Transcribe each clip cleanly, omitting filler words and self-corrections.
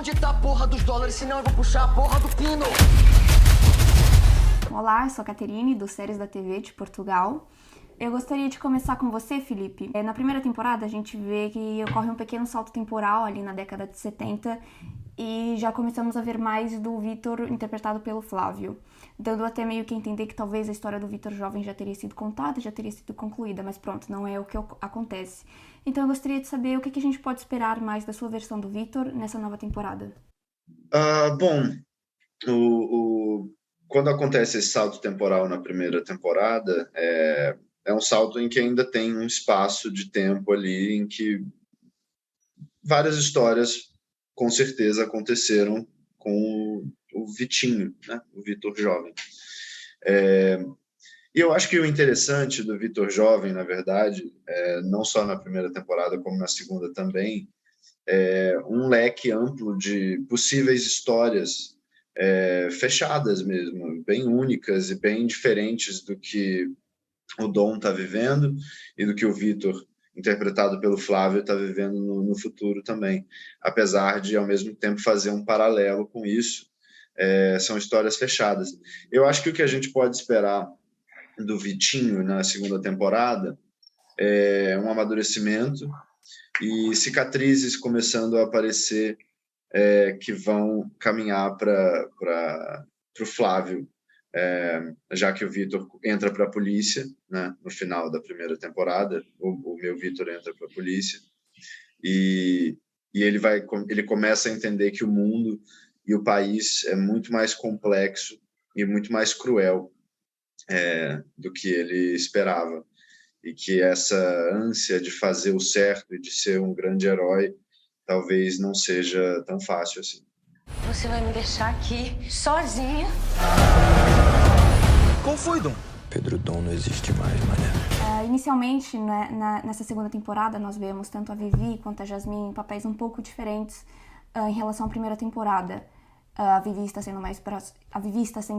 Onde tá a porra dos dólares? Senão eu vou puxar a porra do pino. Olá, eu sou a Caterine, do Séries da TV de Portugal. Eu gostaria de começar com você, Felipe. Na primeira temporada, a gente vê que ocorre um pequeno salto temporal ali na década de 70 e já começamos a ver mais do Vitor interpretado pelo Flávio, dando até meio que entender que talvez a história do Vitor jovem já teria sido contada, já teria sido concluída, mas pronto, não é o que acontece. Então eu gostaria de saber o que a gente pode esperar mais da sua versão do Vitor nessa nova temporada. Bom, quando acontece esse salto temporal na primeira temporada, é um salto em que ainda tem um espaço de tempo ali em que várias histórias com certeza aconteceram com o Vitinho, né? O Vitor jovem. E eu acho que o interessante do Vitor jovem, na verdade, não só na primeira temporada como na segunda também, é um leque amplo de possíveis histórias fechadas mesmo, bem únicas e bem diferentes do que o Dom está vivendo e do que o Vitor, interpretado pelo Flávio, está vivendo no futuro também, apesar de, ao mesmo tempo, fazer um paralelo com isso. São histórias fechadas. Eu acho que o que a gente pode esperar do Vitinho na segunda temporada é um amadurecimento e cicatrizes começando a aparecer que vão caminhar para o Flávio, já que o Vitor entra para a polícia, né, no final da primeira temporada, o meu Vitor entra para a polícia, e ele começa a entender que o mundo e o país é muito mais complexo e muito mais cruel do que ele esperava, e que essa ânsia de fazer o certo e de ser um grande herói talvez não seja tão fácil assim. Você vai me deixar aqui sozinha? Qual foi, Dom? Pedro Dom não existe mais, mané. Inicialmente, né, nessa segunda temporada, nós vemos tanto a Vivi quanto a Jasmine em papéis um pouco diferentes em relação à primeira temporada. A Vivi está sendo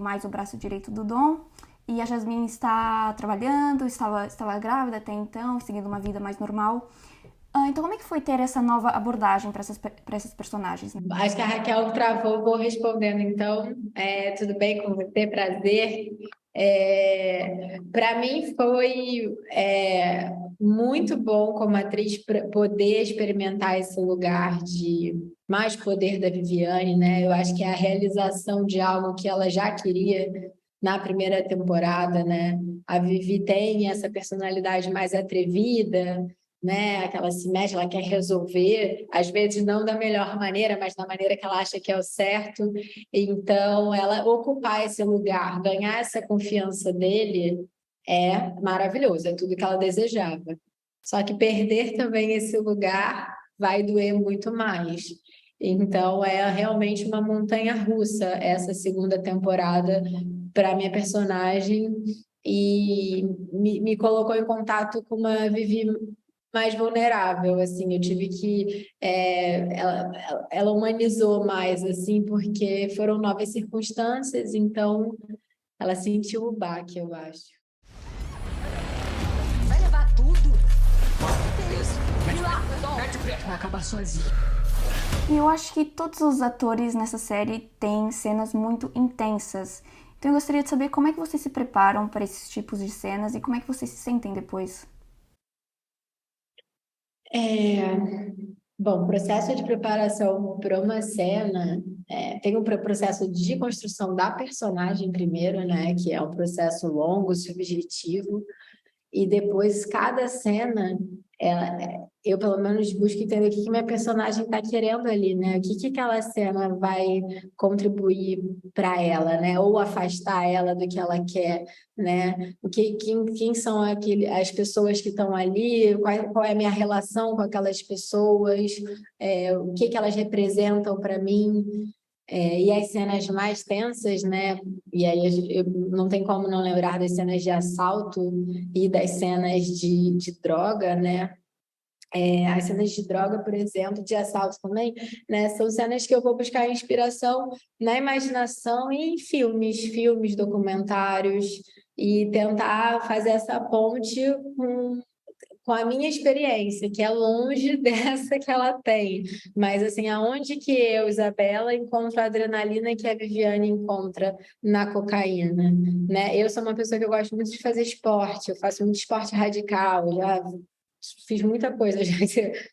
mais o braço direito do Dom, e a Jasmine está trabalhando, estava grávida até então, seguindo uma vida mais normal. Então, como é que foi ter essa nova abordagem para essas personagens? Acho que a Raquel travou, vou respondendo então. Tudo bem com você? Prazer. Para mim foi muito bom como atriz poder experimentar esse lugar de mais poder da Viviane, né? Eu acho que é a realização de algo que ela já queria na primeira temporada, né? A Vivi tem essa personalidade mais atrevida, né? Que ela se mexe, ela quer resolver, às vezes não da melhor maneira, mas da maneira que ela acha que é o certo. Então, ela ocupar esse lugar, ganhar essa confiança dele é maravilhoso, é tudo que ela desejava. Só que perder também esse lugar vai doer muito mais. Então, é realmente uma montanha-russa essa segunda temporada para minha personagem, e me colocou em contato com uma Vivi mais vulnerável, assim, eu tive que ela humanizou mais, assim, porque foram novas circunstâncias, então ela sentiu o baque, eu acho. Vai levar tudo? Isso. Mete o pé. Vai acabar sozinho. E eu acho que todos os atores nessa série têm cenas muito intensas. Então eu gostaria de saber como é que vocês se preparam para esses tipos de cenas e como é que vocês se sentem depois. Bom, processo de preparação para uma cena tem um processo de construção da personagem primeiro, né, que é um processo longo, subjetivo, e depois cada cena eu pelo menos busco entender o que minha personagem está querendo ali, né? O que aquela cena vai contribuir para ela, né? Ou afastar ela do que ela quer, né? Quem são as pessoas que estão ali? Qual é a minha relação com aquelas pessoas? O que elas representam para mim? E as cenas mais tensas, né? E aí não tem como não lembrar das cenas de assalto e das cenas de droga, né? As cenas de droga, por exemplo, de assalto também, né? São cenas que eu vou buscar inspiração na imaginação e em filmes, documentários, e tentar fazer essa ponte com a minha experiência, que é longe dessa que ela tem. Mas, assim, aonde que eu, Isabela, encontro a adrenalina que a Viviane encontra na cocaína, né? Eu sou uma pessoa que eu gosto muito de fazer esporte, eu faço muito esporte radical, já fiz muita coisa, já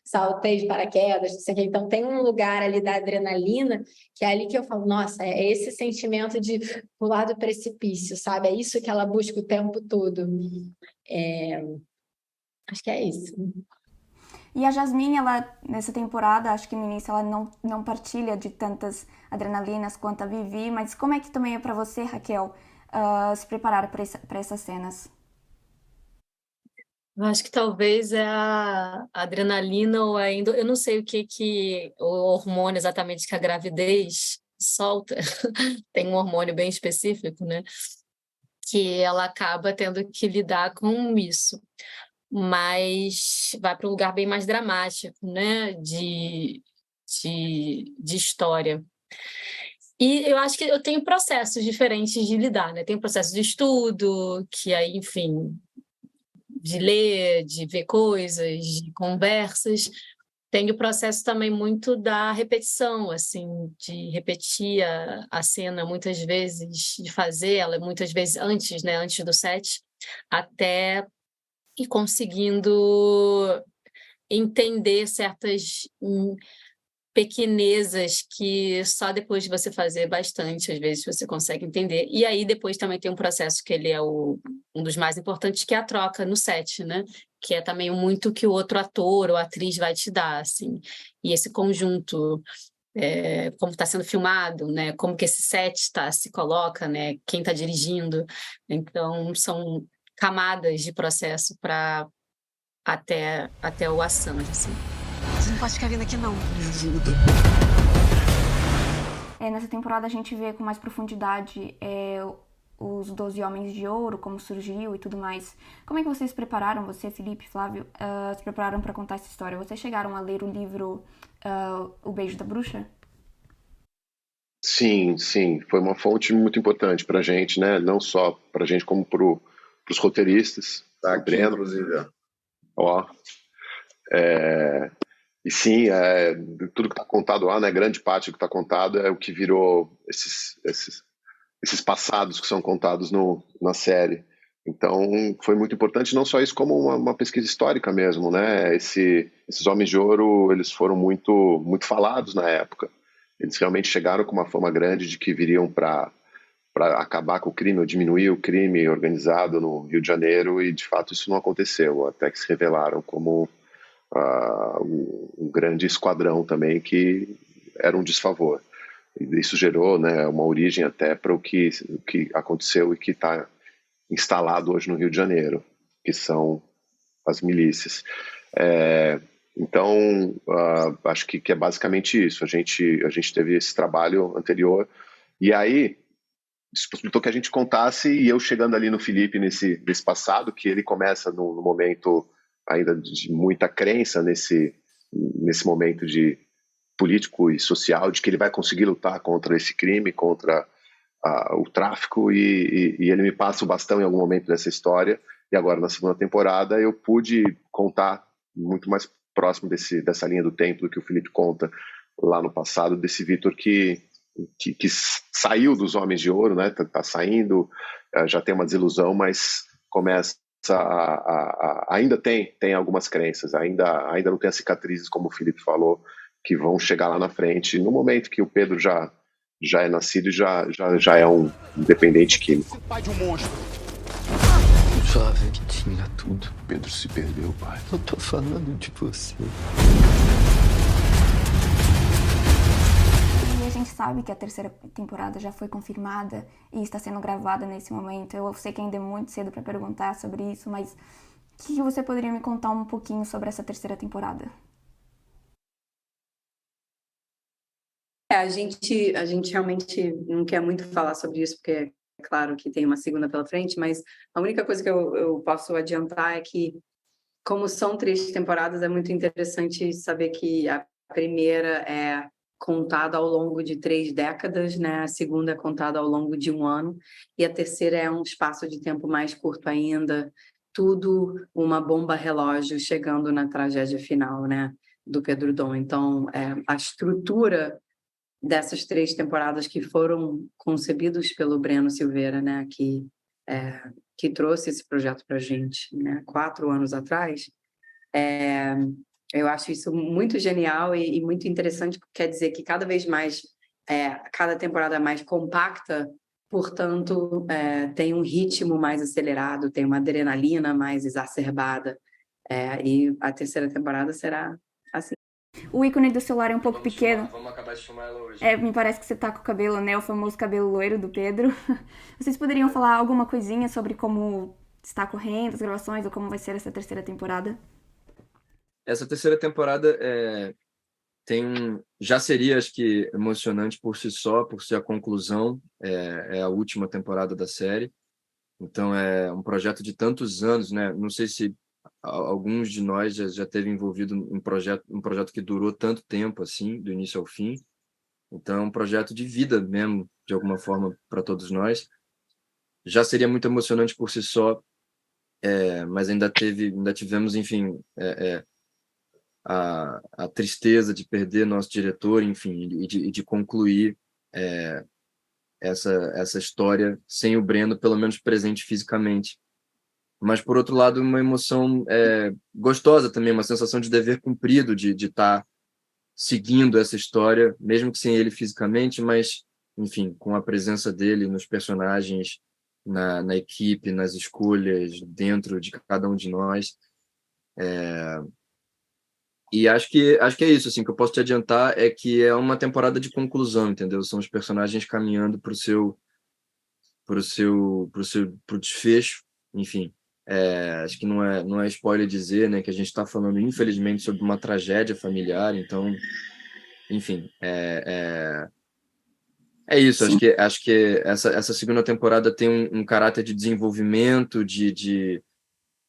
saltei de paraquedas, não sei o quê. Então, tem um lugar ali da adrenalina que é ali que eu falo, nossa, é esse sentimento de pular do precipício, sabe? É isso que ela busca o tempo todo. Acho que é isso. E a Jasmine, ela, nessa temporada, acho que no início ela não partilha de tantas adrenalinas quanto a Vivi, mas como é que também é pra você, Raquel, se preparar para essas cenas? Eu acho que talvez é a adrenalina ou ainda... Eu não sei o hormônio exatamente que a gravidez solta. Tem um hormônio bem específico, né? Que ela acaba tendo que lidar com isso. Mas vai para um lugar bem mais dramático, né? De história. E eu acho que eu tenho processos diferentes de lidar, né? Tem um processo de estudo, que aí, enfim, de ler, de ver coisas, de conversas. Tem o processo também muito da repetição, assim, de repetir a cena muitas vezes, de fazer ela muitas vezes antes, né? Antes do set, até ir conseguindo entender certas pequenezas que só depois de você fazer bastante, às vezes, você consegue entender. E aí, depois também tem um processo que ele é um dos mais importantes, que é a troca no set, né? Que é também muito que o outro ator ou atriz vai te dar, assim. E esse conjunto, como está sendo filmado, né? Como que esse set se coloca, né? Quem está dirigindo. Então, são camadas de processo para até o Assange, assim. Você não pode ficar vindo aqui, não. Me ajuda. Nessa temporada a gente vê com mais profundidade os 12 Homens de Ouro, como surgiu e tudo mais. Como é que vocês prepararam, você, Felipe, Flávio, se prepararam para contar essa história? Vocês chegaram a ler o livro O Beijo da Bruxa? Sim, sim, foi uma fonte muito importante para a gente, né? Não só para a gente, como para os roteiristas. Tá aqui, Breno. inclusive. Ó, e sim, tudo que está contado lá, né? Grande parte do que está contado é o que virou esses passados que são contados na série. Então, foi muito importante, não só isso, como uma pesquisa histórica mesmo, né? Esses Homens de Ouro, eles foram muito, muito falados na época. Eles realmente chegaram com uma fama grande de que viriam para acabar com o crime ou diminuir o crime organizado no Rio de Janeiro, e de fato isso não aconteceu, até que se revelaram como um grande esquadrão também que era um desfavor. E isso gerou, né, uma origem até para o que aconteceu e que está instalado hoje no Rio de Janeiro, que são as milícias. Então, acho que é basicamente isso. A gente teve esse trabalho anterior, e aí isso possibilitou que a gente contasse, e eu chegando ali no Felipe nesse passado, que ele começa no momento ainda de muita crença nesse momento de político e social, de que ele vai conseguir lutar contra esse crime, contra o tráfico, e ele me passa o bastão em algum momento dessa história, e agora na segunda temporada eu pude contar muito mais próximo dessa linha do tempo do que o Felipe conta lá no passado, desse Vitor que saiu dos Homens de Ouro, né? Tá saindo, já tem uma desilusão, mas começa ainda tem algumas crenças, ainda não tem as cicatrizes, como o Felipe falou, que vão chegar lá na frente, no momento que o Pedro já é nascido e já é um dependente químico. Pai de um monstro. Jovem que tinha tudo. Pedro se perdeu, pai. Eu tô falando de você. E a gente sabe que a terceira temporada já foi confirmada e está sendo gravada nesse momento. Eu sei que ainda é muito cedo para perguntar sobre isso, mas o que você poderia me contar um pouquinho sobre essa terceira temporada? A gente realmente não quer muito falar sobre isso, porque é claro que tem uma segunda pela frente, mas a única coisa que eu posso adiantar é que, como são 3 temporadas, é muito interessante saber que a primeira é contada ao longo de 3 décadas, né? A segunda é contada ao longo de 1 ano, e a terceira é um espaço de tempo mais curto ainda, tudo uma bomba relógio chegando na tragédia final, né, do Pedro Dom. Então, a estrutura dessas 3 temporadas que foram concebidos pelo Breno Silveira, né, que trouxe esse projeto para a gente, né, 4 anos atrás, eu acho isso muito genial e muito interessante, porque quer dizer que cada vez mais, cada temporada é mais compacta, portanto, tem um ritmo mais acelerado, tem uma adrenalina mais exacerbada, e a 3ª temporada será assim. O ícone do celular é um pouco pequeno. Vamos acabar de filmar ela hoje. Me parece que você tá com o cabelo, né? O famoso cabelo loiro do Pedro. Vocês poderiam falar alguma coisinha sobre como está correndo as gravações ou como vai ser essa 3ª temporada? Essa 3ª temporada já seria, acho que, emocionante por si só, por ser a conclusão, é a última temporada da série. Então, é um projeto de tantos anos, né? Não sei se alguns de nós já teve envolvido em um projeto que durou tanto tempo, assim, do início ao fim. Então, é um projeto de vida mesmo, de alguma forma, para todos nós. Já seria muito emocionante por si só, mas ainda tivemos, enfim, a tristeza de perder nosso diretor, enfim, e de concluir essa história sem o Breno, pelo menos presente fisicamente. Mas, por outro lado, uma emoção gostosa também, uma sensação de dever cumprido, de estar seguindo essa história, mesmo que sem ele fisicamente, mas, enfim, com a presença dele nos personagens, na equipe, nas escolhas, dentro de cada um de nós. E acho que é isso, assim, que eu posso te adiantar é que é uma temporada de conclusão, entendeu? São os personagens caminhando pro desfecho, enfim. Acho que não é spoiler dizer, né, que a gente está falando, infelizmente, sobre uma tragédia familiar, então, enfim, é isso. Acho que essa 2ª temporada tem um caráter de desenvolvimento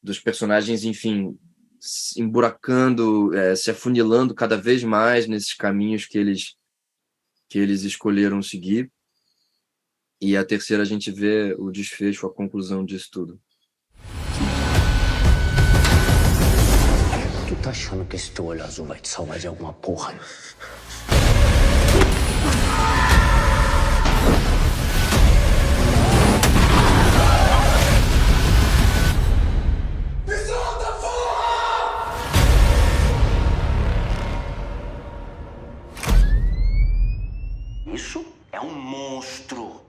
dos personagens, enfim, se emburacando, se afunilando cada vez mais nesses caminhos que eles escolheram seguir. E a 3ª a gente vê o desfecho, a conclusão disso tudo. Tu tá achando que esse teu olho azul vai te salvar de alguma porra? Isso é um monstro.